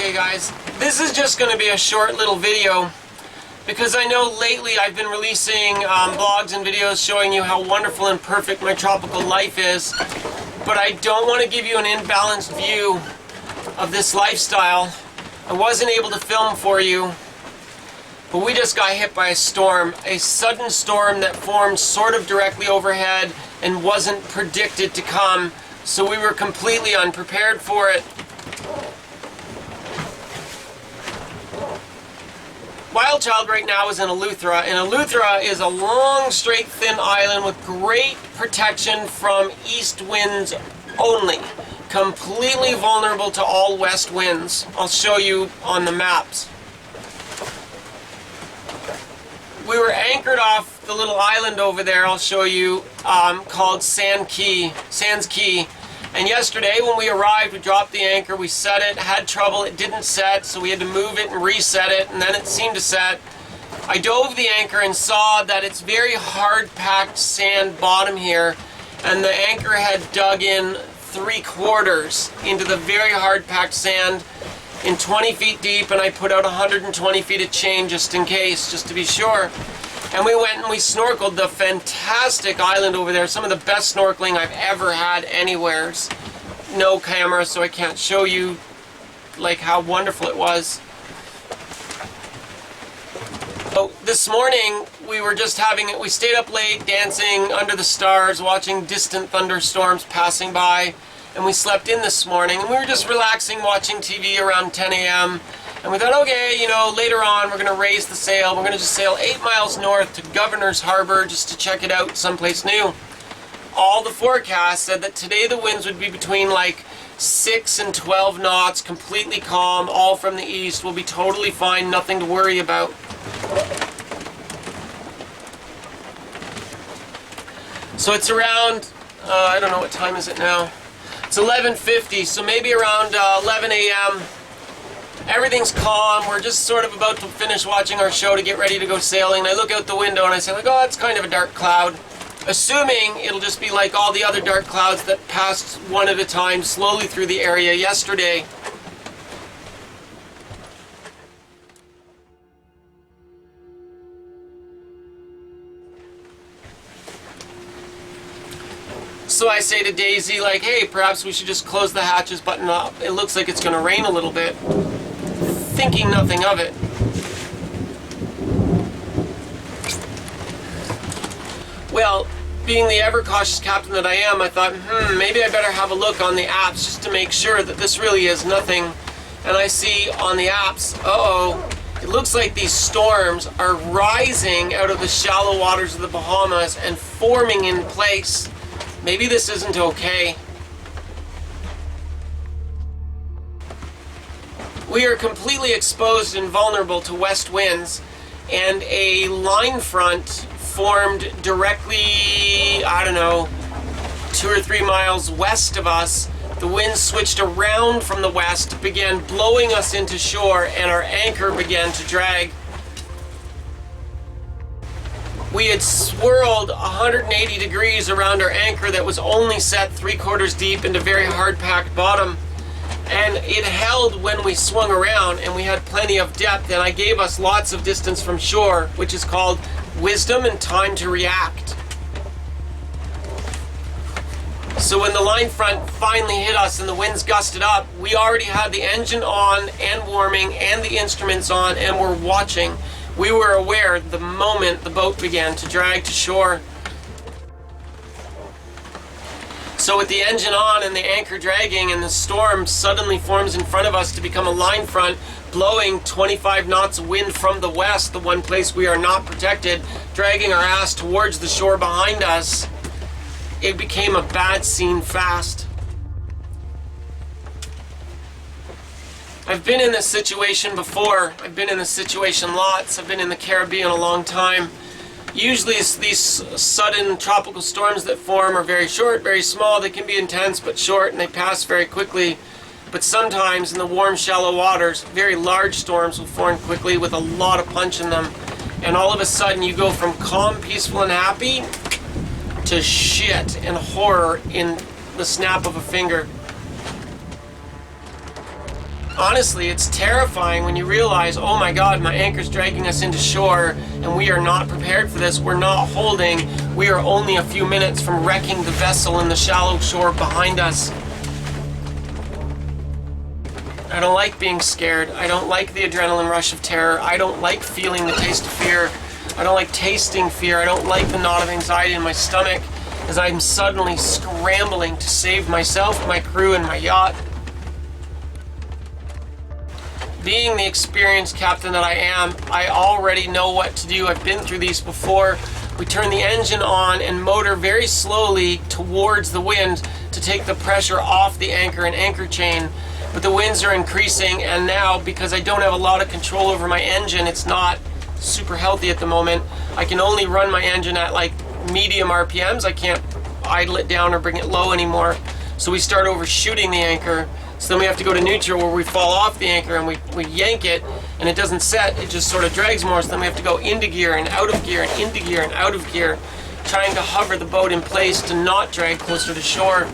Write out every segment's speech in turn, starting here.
Okay guys, this is just going to be a short little video because I know lately I've been releasing blogs and videos showing you how wonderful and perfect my tropical life is, but I don't want to give you an imbalanced view of this lifestyle. I wasn't able to film for you, but we just got hit by a storm, a sudden storm that formed sort of directly overhead and wasn't predicted to come, so we were completely unprepared for it. Wild Child right now is in Eleuthera, and Eleuthera is a long, straight, thin island with great protection from east winds only. Completely vulnerable to all west winds. I'll show you on the maps. We were anchored off the little island over there, I'll show you, called Sands Key. And yesterday when we arrived, we dropped the anchor, we set it, had trouble, it didn't set, so we had to move it and reset it, and then it seemed to set. I dove the anchor and saw that it's very hard-packed sand bottom here, and the anchor had dug in 3/4 into the very hard-packed sand in 20 feet deep, and I put out 120 feet of chain just in case, just to be sure. And we went and we snorkeled the fantastic island over there, some of the best snorkeling I've ever had anywhere. No camera, so I can't show you like how wonderful it was. So this morning we were just we stayed up late dancing under the stars, watching distant thunderstorms passing by, and we slept in this morning, and we were just relaxing, watching TV around 10 a.m. And we thought, okay, you know, later on we're going to raise the sail. We're going to just sail 8 miles north to Governor's Harbor just to check it out someplace new. All the forecasts said that today the winds would be between like 6 and 12 knots, completely calm, all from the east. We'll be totally fine, nothing to worry about. So it's around, I don't know what time is it now. It's 11:50, so maybe around 11 a.m. Everything's calm. We're just sort of about to finish watching our show to get ready to go sailing. And I look out the window and I say, like, oh, it's kind of a dark cloud. Assuming it'll just be like all the other dark clouds that passed one at a time slowly through the area yesterday. So I say to Daisy, like, hey, perhaps we should just close the hatches, button up. It looks like it's going to rain a little bit. Thinking nothing of it. Well, being the ever-cautious captain that I am, I thought, maybe I better have a look on the apps just to make sure that this really is nothing. And I see on the apps, it looks like these storms are rising out of the shallow waters of the Bahamas and forming in place. Maybe this isn't okay. We are completely exposed and vulnerable to west winds, and a line front formed directly, I don't know, 2 or 3 miles west of us. The wind switched around from the west, began blowing us into shore, and our anchor began to drag. We had swirled 180 degrees around our anchor that was only set 3/4 deep into very hard-packed bottom. And it held when we swung around, and we had plenty of depth, and I gave us lots of distance from shore, which is called wisdom and time to react. So when the line front finally hit us and the winds gusted up, we already had the engine on and warming and the instruments on, and were watching. We were aware the moment the boat began to drag to shore. So with the engine on and the anchor dragging, and the storm suddenly forms in front of us to become a line front, blowing 25 knots of wind from the west, the one place we are not protected, dragging our ass towards the shore behind us, it became a bad scene fast. I've been in this situation before. I've been in this situation lots. I've been in the Caribbean a long time. Usually these sudden tropical storms that form are very short, very small. They can be intense but short, and they pass very quickly. But sometimes in the warm, shallow waters, very large storms will form quickly with a lot of punch in them. And all of a sudden you go from calm, peaceful, and happy to shit and horror in the snap of a finger. honestly, it's terrifying when you realize, oh my God, my anchor's dragging us into shore and we are not prepared for this. We're not holding. We are only a few minutes from wrecking the vessel in the shallow shore behind us. I don't like being scared. I don't like the adrenaline rush of terror. I don't like feeling the taste of fear. I don't like tasting fear. I don't like the knot of anxiety in my stomach as I'm suddenly scrambling to save myself, my crew, and my yacht. Being the experienced captain that I am, I already know what to do. I've been through these before. We turn the engine on and motor very slowly towards the wind to take the pressure off the anchor and anchor chain. But the winds are increasing, and now, because I don't have a lot of control over my engine, it's not super healthy at the moment. I can only run my engine at like medium RPMs. I can't idle it down or bring it low anymore. So we start overshooting the anchor. So then we have to go to neutral where we fall off the anchor and we yank it, and it doesn't set, it just sort of drags more. So then we have to go into gear and out of gear and into gear and out of gear, trying to hover the boat in place to not drag closer to shore.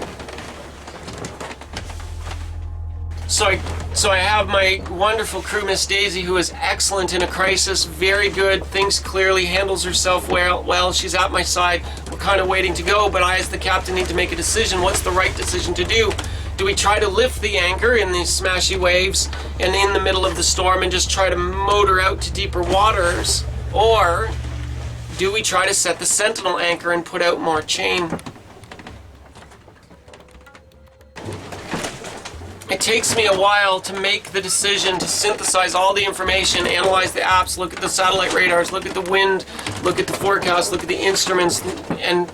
So I have my wonderful crew, Miss Daisy, who is excellent in a crisis, very good, thinks clearly, handles herself well. She's at my side. We're kind of waiting to go, but I, as the captain, need to make a decision. What's the right decision to do? Do we try to lift the anchor in these smashy waves and in the middle of the storm and just try to motor out to deeper waters? Or do we try to set the sentinel anchor and put out more chain? It takes me a while to make the decision to synthesize all the information, analyze the apps, look at the satellite radars, look at the wind, look at the forecast, look at the instruments, and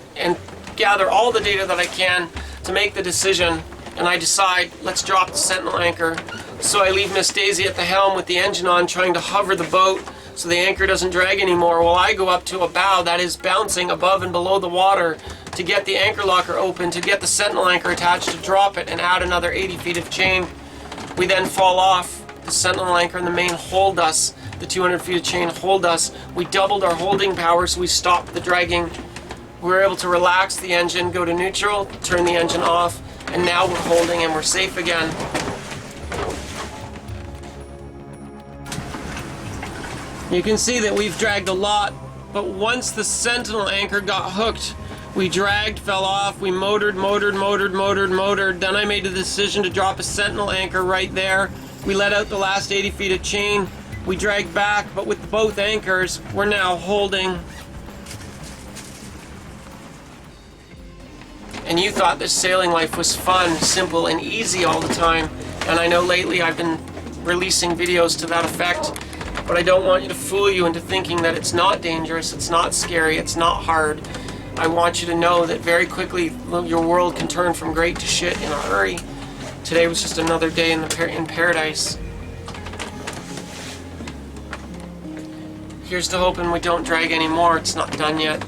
gather all the data that I can to make the decision. And I decide, let's drop the sentinel anchor. So I leave Miss Daisy at the helm with the engine on, trying to hover the boat so the anchor doesn't drag anymore, while I go up to a bow that is bouncing above and below the water to get the anchor locker open, to get the sentinel anchor attached, to drop it and add another 80 feet of chain. We then fall off. The sentinel anchor and the main hold us. The 200 feet of chain hold us. We doubled our holding power, so we stopped the dragging. We were able to relax the engine, go to neutral, turn the engine off, and now we're holding and we're safe again. You can see that we've dragged a lot, but once the sentinel anchor got hooked, we dragged, fell off, we motored. Then I made the decision to drop a sentinel anchor right there. We let out the last 80 feet of chain. We dragged back, but with both anchors, we're now holding. And you thought this sailing life was fun, simple, and easy all the time. And I know lately I've been releasing videos to that effect, but I don't want you to fool you into thinking that it's not dangerous, it's not scary, it's not hard. I want you to know that very quickly your world can turn from great to shit in a hurry. Today was just another day in paradise. Here's to hoping we don't drag anymore. It's not done yet.